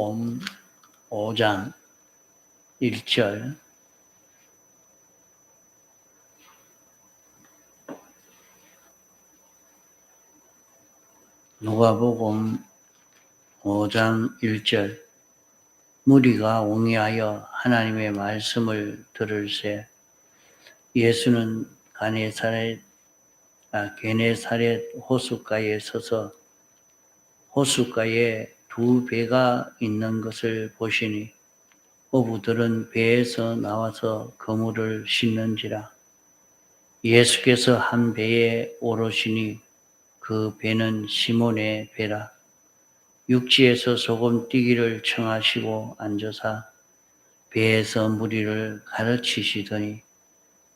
옴 5장 1절 누가복음 5장 1절 무리가 옹이하여 하나님의 말씀을 들을새 예수는 게네사렛 호숫가에 서서 호숫가에 두 배가 있는 것을 보시니 어부들은 배에서 나와서 그물을 싣는지라. 예수께서 한 배에 오르시니 그 배는 시몬의 배라. 육지에서 소금 뛰기를 청하시고 앉으사 배에서 무리를 가르치시더니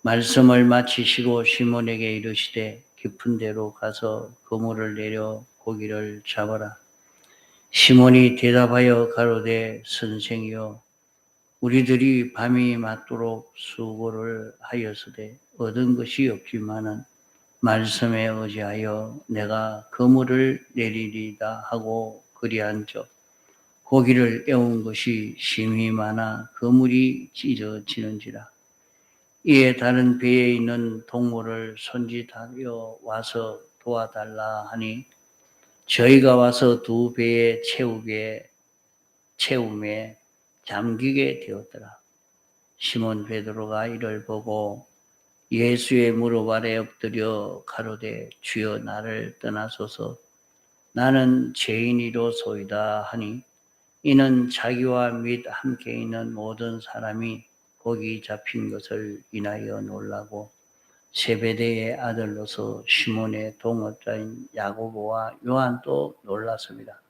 말씀을 마치시고 시몬에게 이르시되 깊은 데로 가서 그물을 내려 고기를 잡아라. 시몬이 대답하여 가로되 선생이여 우리들이 밤이 맞도록 수고를 하였으되 얻은 것이 없지만은 말씀에 의지하여 내가 그물을 내리리다 하고 그리한즉 고기를 애운 것이 심히 많아 그물이 찢어지는지라. 이에 다른 배에 있는 동물을 손짓하여 와서 도와달라 하니 저희가 와서 두 배에 채움에 잠기게 되었더라. 시몬 베드로가 이를 보고 예수의 무릎 아래 엎드려 가로되 주여 나를 떠나소서 나는 죄인이로소이다 하니 이는 자기와 및 함께 있는 모든 사람이 거기 잡힌 것을 인하여 놀라고 세베대의 아들로서 시몬의 동업자인 야고보와 요한도 놀랐습니다.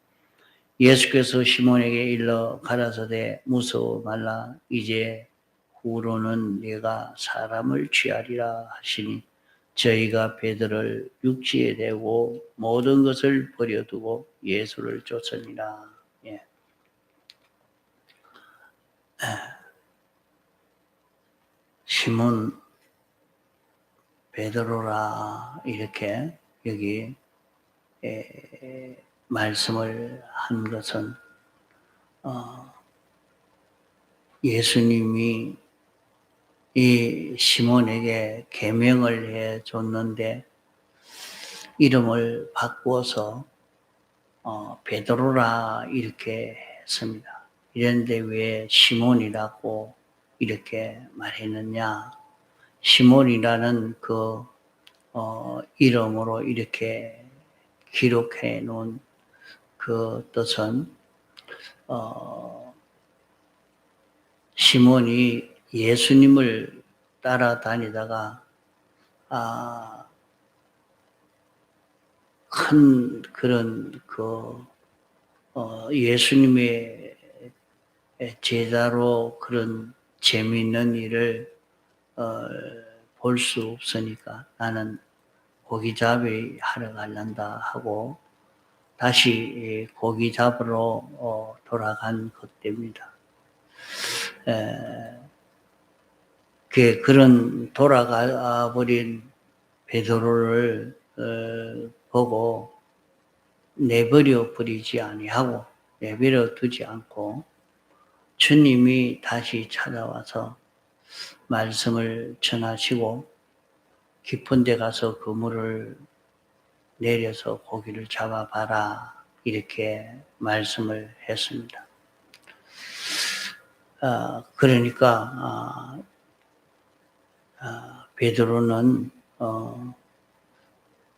예수께서 시몬에게 일러 가라사대 무서워 말라 이제 후로는 네가 사람을 취하리라 하시니 저희가 배들을 육지에 대고 모든 것을 버려두고 예수를 쫓으니라. 예. 시몬 베드로라 이렇게 여기 말씀을 한 것은 예수님이 이 시몬에게 계명을 해 줬는데 이름을 바꾸어서 베드로라 이렇게 했습니다. 이런데 왜 시몬이라고 이렇게 말했느냐? 시몬이라는 그 이름으로 이렇게 기록해 놓은 그 뜻은 시몬이 예수님을 따라다니다가 큰 그런 예수님의 제자로 그런 재미있는 일을 볼 수 없으니까 나는 고기잡이 하러 갈란다 하고 다시 고기 잡으러 돌아간 것 때문이다. 그런 돌아가 버린 베드로를 보고 내버려 버리지 아니하고 내버려 두지 않고 주님이 다시 찾아와서 말씀을 전하시고 깊은 데 가서 그물을 내려서 고기를 잡아봐라 이렇게 말씀을 했습니다. 그러니까 베드로는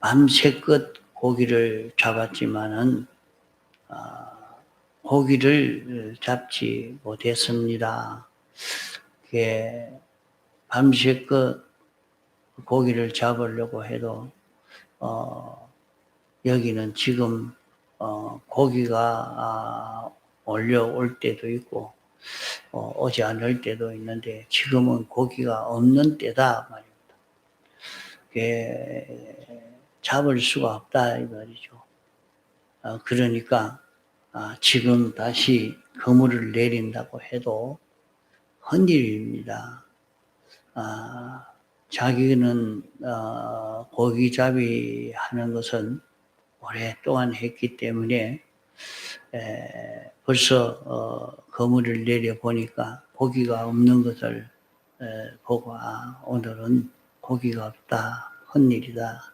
밤새껏 고기를 잡았지만은 고기를 잡지 못했습니다. 밤새껏 고기를 잡으려고 해도 여기는 지금 고기가 올려올 때도 있고 오지 않을 때도 있는데 지금은 고기가 없는 때다 말입니다. 잡을 수가 없다 이 말이죠. 그러니까 지금 다시 그물을 내린다고 해도 헛일입니다. 자기는 고기잡이 하는 것은 오랫동안 했기 때문에 벌써 그물을 내려 보니까 고기가 없는 것을 보고 오늘은 고기가 없다, 헛일이다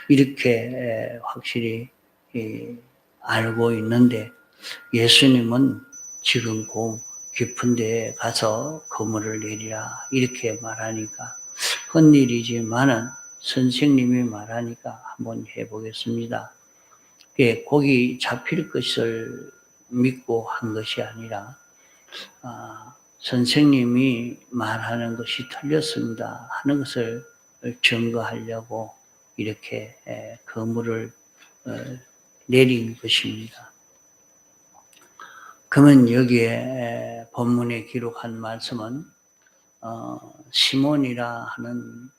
이렇게 확실히 알고 있는데 예수님은 지금 그 깊은 데에 가서 그물을 내리라 이렇게 말하니까 헛일이지만은 선생님이 말하니까 한번 해보겠습니다. 고기 잡힐 것을 믿고 한 것이 아니라 선생님이 말하는 것이 틀렸습니다 하는 것을 증거하려고 이렇게 그물을 내린 것입니다. 그러면 여기에 본문에 기록한 말씀은 시몬이라 하는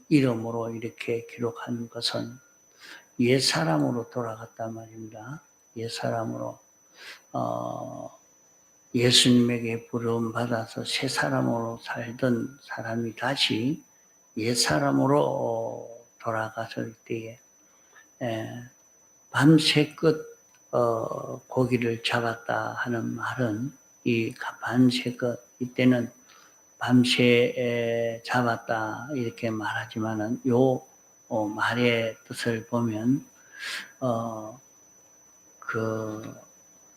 이름으로 이렇게 기록한 것은 옛사람으로 돌아갔단 말입니다. 옛사람으로 예수님에게 부름 받아서 새 사람으로 살던 사람이 다시 옛사람으로 돌아갔을 때에 밤새껏 고기를 잡았다 하는 말은 이 밤새껏 이때는 밤새 잡았다 이렇게 말하지만은 요 말의 뜻을 보면 그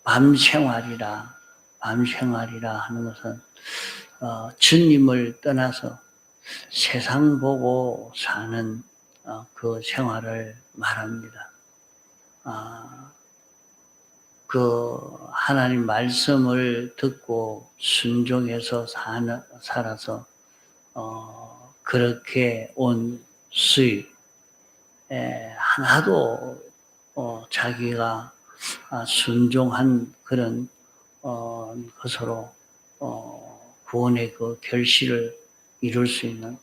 밤생활이라 하는 것은 주님을 떠나서 세상 보고 사는 그 생활을 말합니다. 그 하나님 말씀을 듣고 순종해서 살아서 그렇게 온 수입 하나도 자기가 순종한 그런 것으로 구원의 그 결실을 이룰 수 있는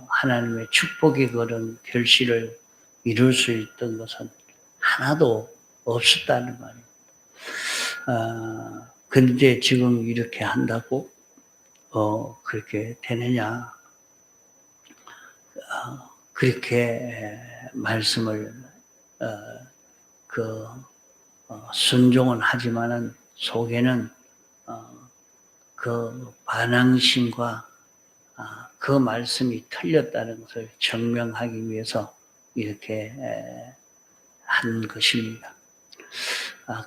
하나님의 축복의 그런 결실을 이룰 수 있던 것은 하나도 없었다는 말입니다. 그런데 지금 이렇게 한다고 그렇게 되느냐? 그렇게 말씀을 순종은 하지만은 속에는 그 반항심과 그 말씀이 틀렸다는 것을 증명하기 위해서 이렇게 한 것입니다.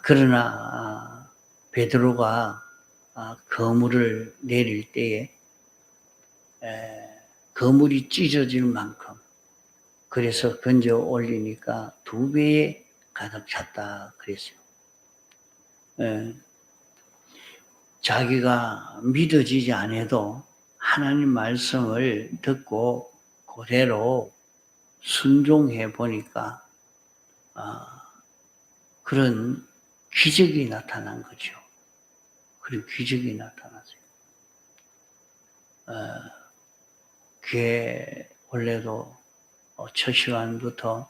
그러나 베드로가 그물을 내릴 때에 그물이 찢어질 만큼 그래서 건져 올리니까 2배에 가득 찼다 그랬어요. 자기가 믿어지지 않아도 하나님 말씀을 듣고 그대로 순종해 보니까 그런 기적이 나타난 거죠. 그런 기적이 나타났어요. 그게 원래도 첫 시간부터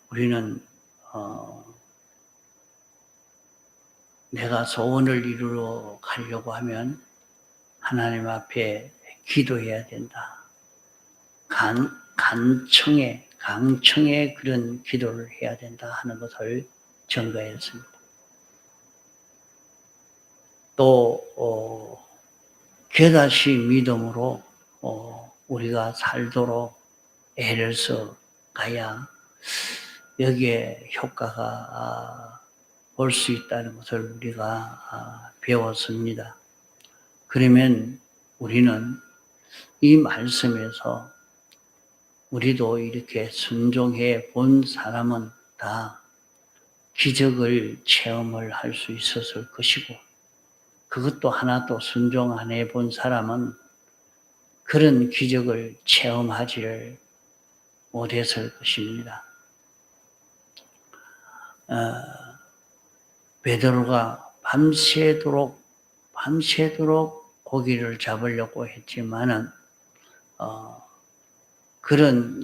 우리는 내가 소원을 이루러 가려고 하면 하나님 앞에 기도해야 된다. 강청의 그런 기도를 해야 된다 하는 것을 증거했습니다. 또 깨닫이 믿음으로 우리가 살도록 애를 써 가야 여기에 효과가 볼 수 있다는 것을 우리가 배웠습니다. 그러면 우리는 이 말씀에서 우리도 이렇게 순종해 본 사람은 다 기적을 체험을 할 수 있었을 것이고 그것도 하나도 순종 안 해 본 사람은 그런 기적을 체험하지를 못했을 것입니다. 베드로가 밤새도록 고기를 잡으려고 했지만은 그런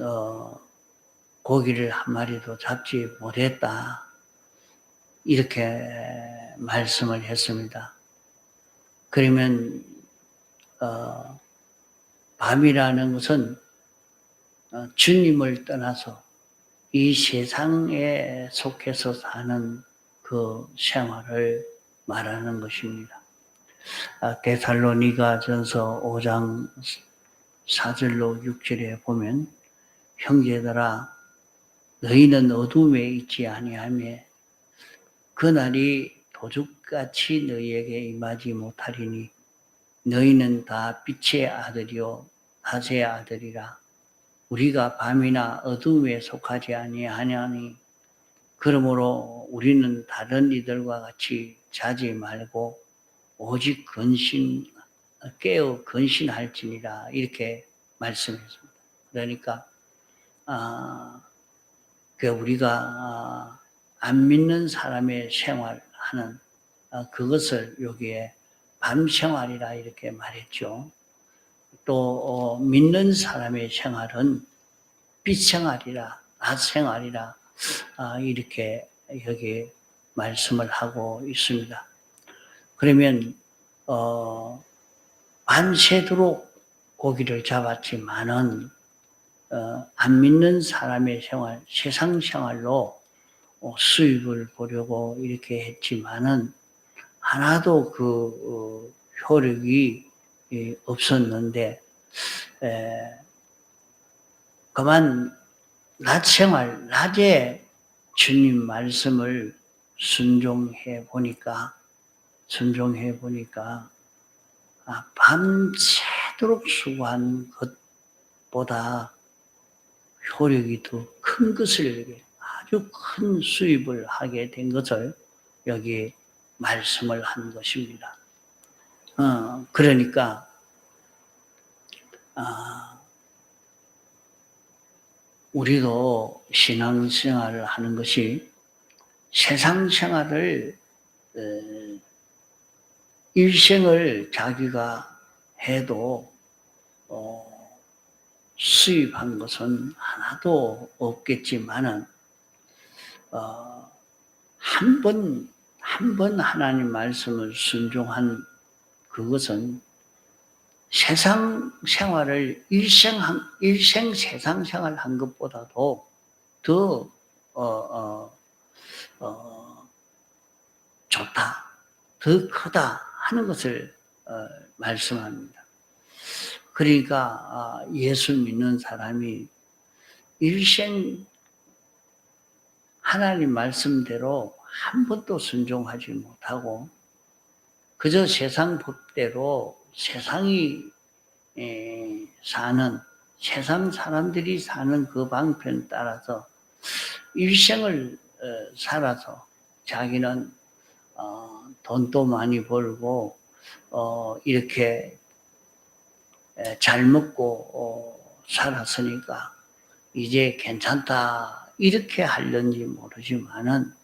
고기를 한 마리도 잡지 못했다. 이렇게 말씀을 했습니다. 그러면 밤이라는 것은 주님을 떠나서 이 세상에 속해서 사는 그 생활을 말하는 것입니다. 데살로니가전서 5장 4절로 6절에 보면 형제들아 너희는 어둠에 있지 아니하며 그날이 도둑같이 너희에게 임하지 못하리니 너희는 다 빛의 아들이요 낮의 아들이라. 우리가 밤이나 어둠에 속하지 아니하냐니 그러므로 우리는 다른 이들과 같이 자지 말고 오직 깨어 근신할지니라 이렇게 말씀했습니다. 그러니까 우리가 안 믿는 사람의 생활하는 그것을 여기에 밤 생활이라 이렇게 말했죠. 또 믿는 사람의 생활은 빛 생활이라 낮 생활이라 이렇게 여기 말씀을 하고 있습니다. 그러면 밤새도록 고기를 잡았지만은 안 믿는 사람의 생활, 세상 생활로 수입을 보려고 이렇게 했지만은 하나도 그 효력이 없었는데 그만 낮 생활, 낮에 주님 말씀을 순종해 보니까 밤새도록 수고한 것보다 효력이 더 큰 것을 아주 큰 수입을 하게 된 것을 여기 말씀을 한 것입니다. 그러니까 우리도 신앙생활을 하는 것이 세상 생활을 일생을 자기가 해도 수입한 것은 하나도 없겠지만은 한 번 하나님 말씀을 순종한 그것은 세상 생활을 일생 세상 생활 한 것보다도 더 좋다, 더 크다 하는 것을 말씀합니다. 그러니까 예수 믿는 사람이 일생 하나님 말씀대로 한 번도 순종하지 못하고 그저 세상 법대로 세상이 사는 세상 사람들이 사는 그 방편 따라서 일생을 살아서 자기는 돈도 많이 벌고 이렇게 잘 먹고 살았으니까 이제 괜찮다 이렇게 하려는지 모르지만은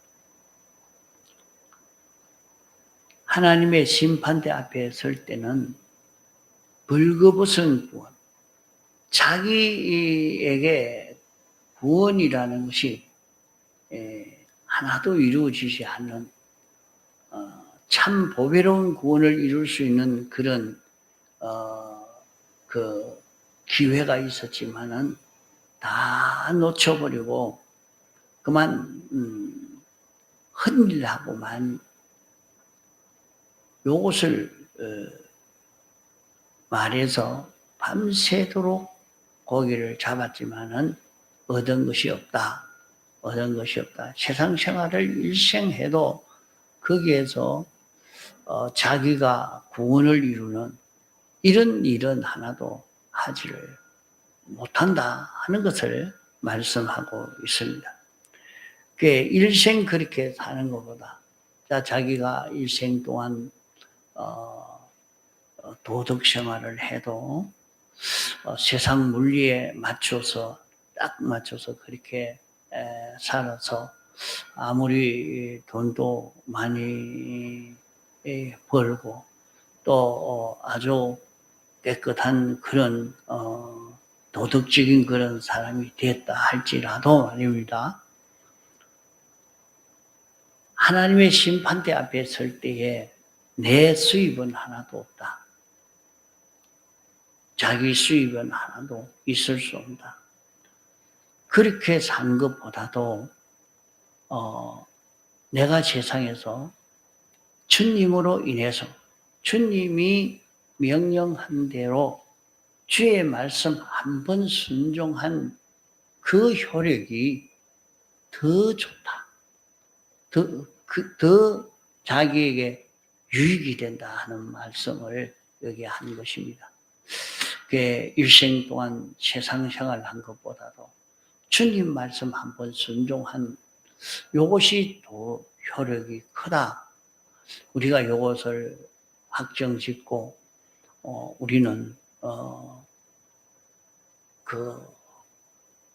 하나님의 심판대 앞에 설 때는 벌거벗은 구원, 자기에게 구원이라는 것이 하나도 이루어지지 않는 참 보배로운 구원을 이룰 수 있는 그런 그 기회가 있었지만은 다 놓쳐버리고 그만 헛일하고만 요것을 말해서 밤새도록 고기를 잡았지만은 얻은 것이 없다. 세상 생활을 일생해도 거기에서 자기가 구원을 이루는 이런 일은 하나도 하지를 못한다 하는 것을 말씀하고 있습니다. 일생 그렇게 사는 것보다 자기가 일생 동안 도덕 생활을 해도 세상 물리에 딱 맞춰서 그렇게 살아서 아무리 돈도 많이 벌고 또 아주 깨끗한 그런 도덕적인 그런 사람이 됐다 할지라도 말입니다. 하나님의 심판대 앞에 설 때에 내 수입은 하나도 없다. 자기 수입은 하나도 있을 수 없다. 그렇게 산 것보다도 내가 세상에서 주님으로 인해서 주님이 명령한 대로 주의 말씀 한 번 순종한 그 효력이 더 좋다. 더 자기에게 유익이 된다 하는 말씀을 여기 한 것입니다. 그 일생 동안 세상 생활을 한 것보다도 주님 말씀 한 번 순종한 이것이 더 효력이 크다. 우리가 이것을 확정짓고 우리는 그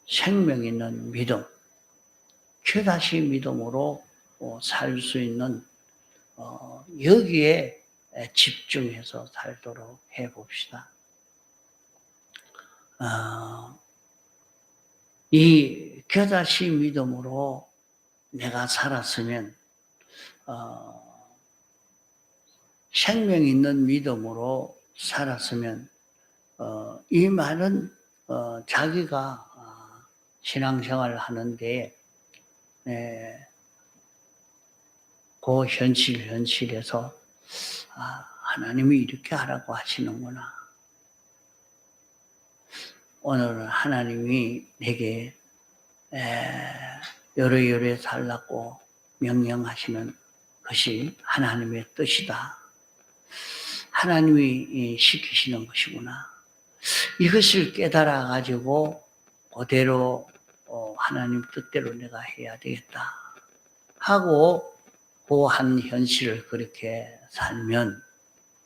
생명 있는 믿음, 깨닫이 믿음으로 살 수 있는 여기에 집중해서 살도록 해봅시다. 이 깨닫이 믿음으로 내가 살았으면 생명 있는 믿음으로 살았으면 이 말은 자기가 신앙생활을 하는데 그 현실에서 하나님이 이렇게 하라고 하시는구나. 오늘은 하나님이 내게 요래 살라고 명령하시는 것이 하나님의 뜻이다. 하나님이 시키시는 것이구나. 이것을 깨달아 가지고 그대로 하나님 뜻대로 내가 해야 되겠다 하고 그 한 현실을 그렇게 살면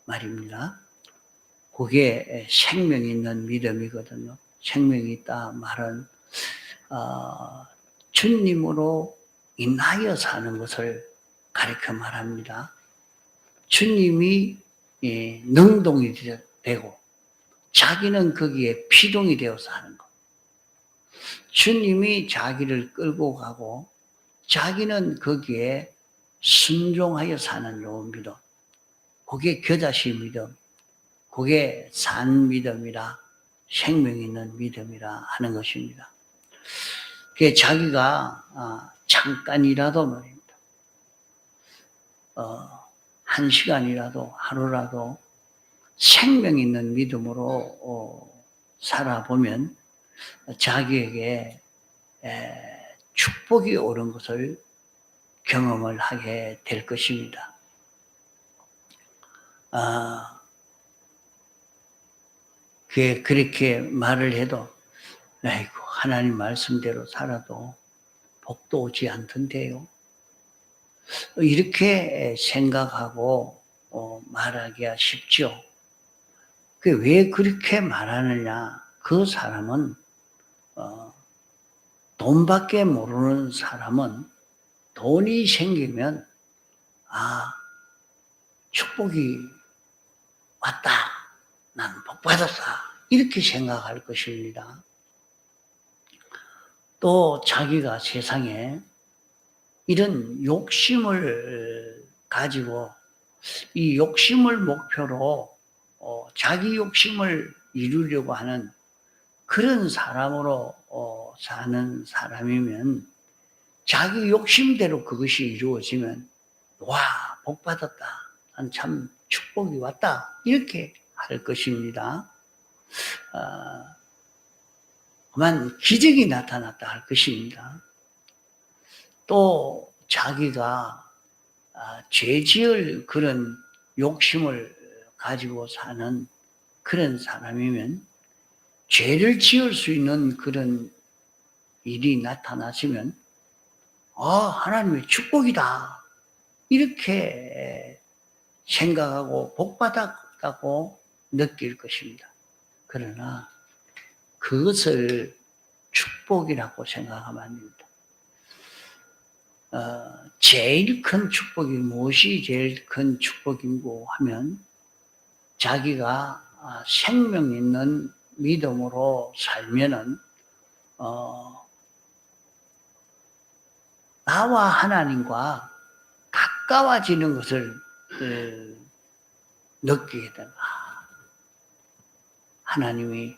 말입니다. 그게 생명 있는 믿음이거든요. 생명이 있다 말은 주님으로 인하여 사는 것을 가르쳐 말합니다. 주님이 능동이 되고 자기는 거기에 피동이 되어서 하는 것. 주님이 자기를 끌고 가고 자기는 거기에 순종하여 사는 요 믿음. 그게 겨자씨 믿음. 그게 산 믿음이라 생명 있는 믿음이라 하는 것입니다. 그게 자기가 잠깐이라도 말입니다. 1시간이라도 하루라도 생명 있는 믿음으로 살아보면 자기에게 축복이 오는 것을 경험을 하게 될 것입니다. 그렇게 말을 해도 아이고 하나님 말씀대로 살아도 복도 오지 않던데요. 이렇게 생각하고 말하기가 쉽죠. 왜 그렇게 말하느냐. 그 사람은 돈밖에 모르는 사람은 돈이 생기면 축복이 왔다. 난 복 받았다. 이렇게 생각할 것입니다. 또 자기가 세상에 이런 욕심을 가지고 이 욕심을 목표로 자기 욕심을 이루려고 하는 그런 사람으로 사는 사람이면 자기 욕심대로 그것이 이루어지면 와, 복 받았다. 난 참 축복이 왔다. 이렇게 할 것입니다. 그만 기적이 나타났다 할 것입니다. 또 자기가 죄 지을 그런 욕심을 가지고 사는 그런 사람이면 죄를 지을 수 있는 그런 일이 나타나시면 하나님의 축복이다. 이렇게 생각하고 복받았다고 느낄 것입니다. 그러나 그것을 축복이라고 생각하면 안 됩니다. 제일 큰 축복이 무엇이 제일 큰 축복인고 하면 자기가 생명 있는 믿음으로 살면은 나와 하나님과 가까워지는 것을 느끼게 된다. 하나님이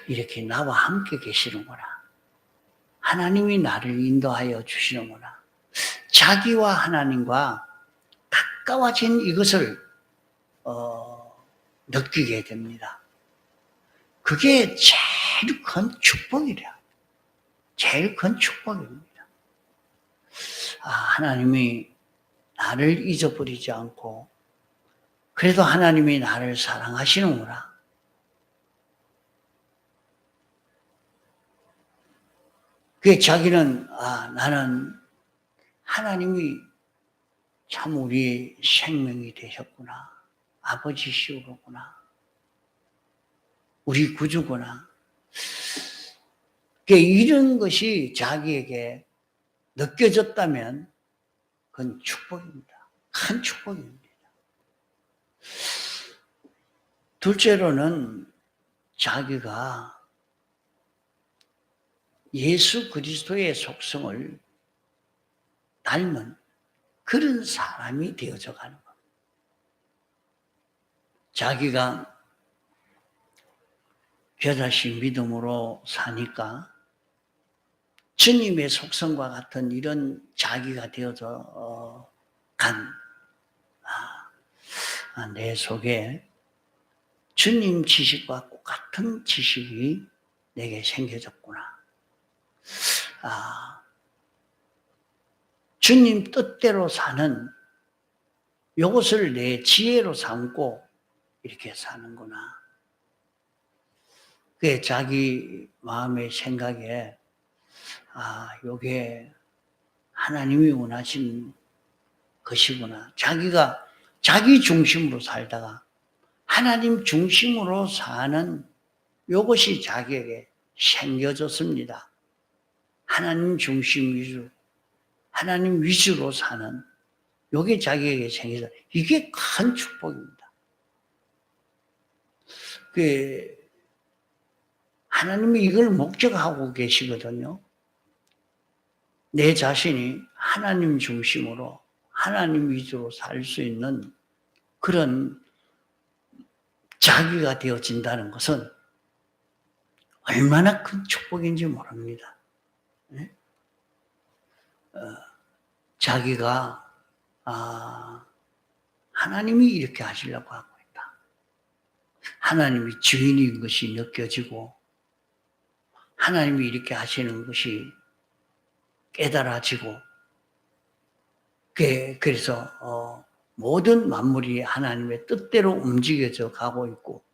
이렇게 나와 함께 계시는구나. 하나님이 나를 인도하여 주시는구나. 자기와 하나님과 가까워진 이것을 느끼게 됩니다. 그게 제일 큰 축복이라. 제일 큰 축복입니다. 하나님이 나를 잊어버리지 않고 그래도 하나님이 나를 사랑하시는구나. 그게 자기는 나는 하나님이 참 우리의 생명이 되셨구나. 아버지시구나. 우리 구주구나. 이런 것이 자기에게 느껴졌다면 그건 축복입니다. 큰 축복입니다. 둘째로는 자기가 예수 그리스도의 속성을 닮은 그런 사람이 되어져 가는 겁니다. 자기가 겨자씨 믿음으로 사니까 주님의 속성과 같은 이런 자기가 되어져 간 내 속에 주님 지식과 똑같은 지식이 내게 생겨졌구나. 주님 뜻대로 사는 이것을 내 지혜로 삼고 이렇게 사는구나. 그게 자기 마음의 생각에 이게 하나님이 원하신 것이구나. 자기가 자기 중심으로 살다가 하나님 중심으로 사는 이것이 자기에게 생겨졌습니다. 하나님 중심 위주, 하나님 위주로 사는 이게 자기에게 생겨서 이게 큰 축복입니다. 하나님이 이걸 목적하고 계시거든요. 내 자신이 하나님 중심으로 하나님 위주로 살 수 있는 그런 자기가 되어진다는 것은 얼마나 큰 축복인지 모릅니다. 네? 자기가 하나님이 이렇게 하시려고 하고 있다. 하나님이 주인인 것이 느껴지고 하나님이 이렇게 하시는 것이 깨달아지고 그래서 모든 만물이 하나님의 뜻대로 움직여져 가고 있고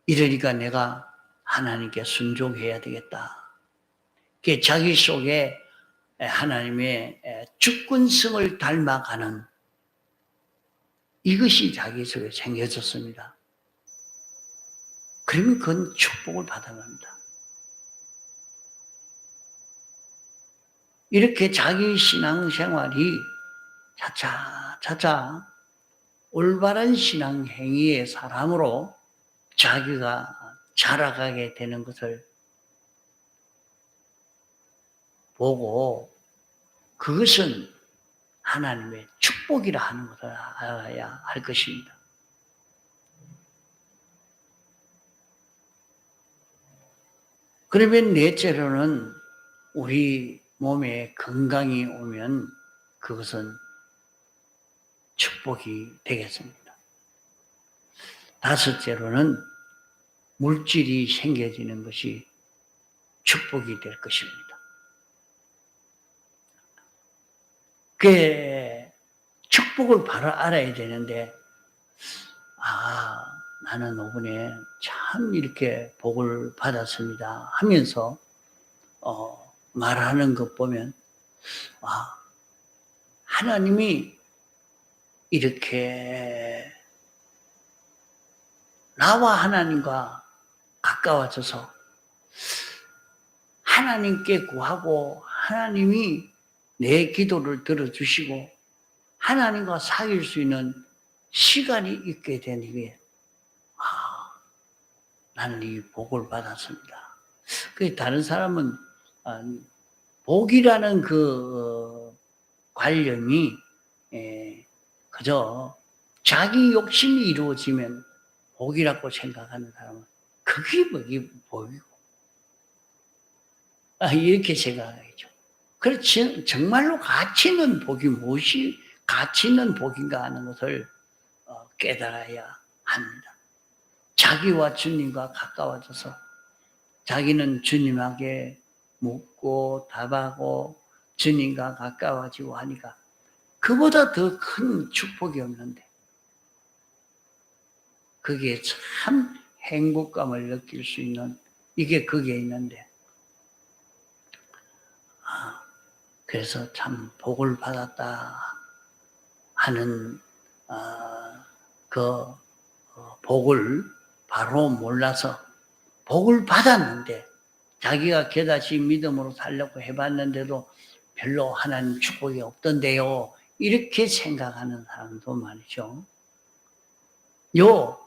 이러니까 내가 하나님께 순종해야 되겠다. 자기 속에 하나님의 주권성을 닮아가는 이것이 자기 속에 생겨졌습니다. 그러면 그건 축복을 받아갑니다. 이렇게 자기 신앙생활이 차차 올바른 신앙 행위의 사람으로 자기가 자라가게 되는 것을 보고 그것은 하나님의 축복이라 하는 것을 알아야 할 것입니다. 그러면 넷째로는 우리 몸에 건강이 오면 그것은 축복이 되겠습니다. 다섯째로는 물질이 생겨지는 것이 축복이 될 것입니다. 축복을 바로 알아야 되는데 나는 이번에 참 이렇게 복을 받았습니다 하면서 말하는 것 보면 하나님이 이렇게 나와 하나님과 가까워져서 하나님께 구하고 하나님이 내 기도를 들어주시고 하나님과 사귈 수 있는 시간이 있게 되는 게 나는 이 복을 받았습니다. 다른 사람은 복이라는 그 관념이 그저 자기 욕심이 이루어지면 복이라고 생각하는 사람은 그게 복이고 이렇게 생각하죠. 그렇지, 정말로 가치 있는 복이 무엇이 가치 있는 복인가 하는 것을 깨달아야 합니다. 자기와 주님과 가까워져서 자기는 주님에게 묻고 답하고 주님과 가까워지고 하니까 그보다 더 큰 축복이 없는데 그게 참 행복감을 느낄 수 있는 이게 그게 있는데 그래서 참 복을 받았다 하는 그 복을 바로 몰라서 복을 받았는데 자기가 깨닫이 믿음으로 살려고 해봤는데도 별로 하나님 축복이 없던데요. 이렇게 생각하는 사람도 말이죠. 요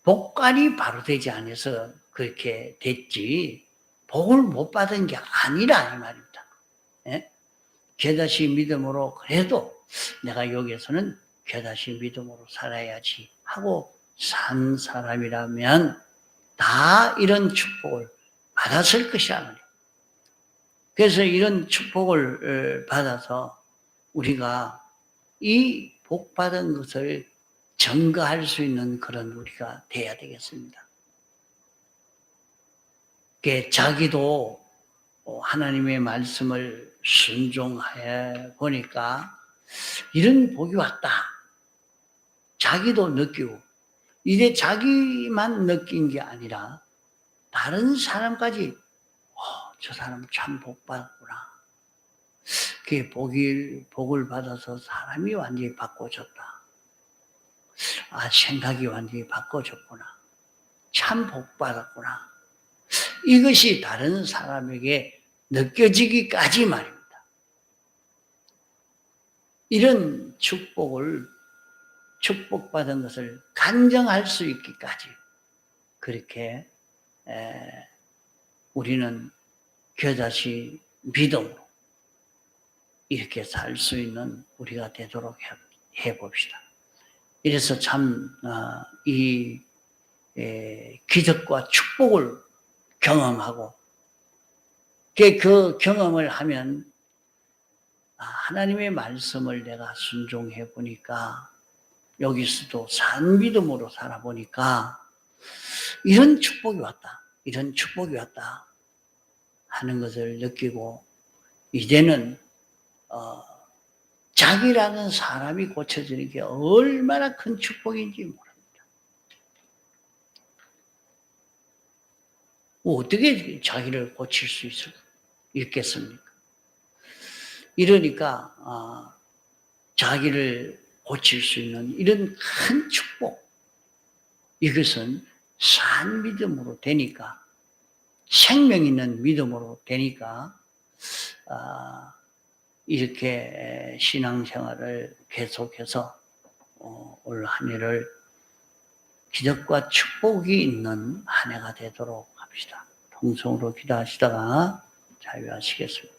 복관이 바로 되지 않아서 그렇게 됐지 복을 못 받은 게 아니라 이 말입니다. 예? 깨닫이 믿음으로 그래도 내가 여기에서는 깨닫이 믿음으로 살아야지 하고 산 사람이라면 다 이런 축복을 받았을 것이야 말이에요. 그래서 이런 축복을 받아서 우리가 이 복 받은 것을 증거할 수 있는 그런 우리가 돼야 되겠습니다. 자기도 하나님의 말씀을 순종해 보니까 이런 복이 왔다. 자기도 느끼고 이제 자기만 느낀 게 아니라 다른 사람까지 저 사람 참 복 받았구나. 그 복을 받아서 사람이 완전히 바꿔졌다. 생각이 완전히 바꿔졌구나. 참 복 받았구나. 이것이 다른 사람에게 느껴지기까지 말입니다. 이런 축복받은 것을 간증할 수 있기까지 그렇게 우리는 겨자씨 믿음으로 이렇게 살 수 있는 우리가 되도록 해봅시다. 이래서 참 이 기적과 축복을 경험하고 그 경험을 하면 하나님의 말씀을 내가 순종해 보니까 여기서도 산 믿음으로 살아보니까 이런 축복이 왔다. 이런 축복이 왔다 하는 것을 느끼고 이제는 자기라는 사람이 고쳐지는 게 얼마나 큰 축복인지 모릅니다. 어떻게 자기를 고칠 수 있겠습니까? 이러니까 자기를 고칠 수 있는 이런 큰 축복 이것은 산 믿음으로 되니까 생명 있는 믿음으로 되니까 이렇게 신앙생활을 계속해서 올 한 해를 기적과 축복이 있는 한 해가 되도록 합시다. 통성으로 기도하시다가 자유하시겠습니다.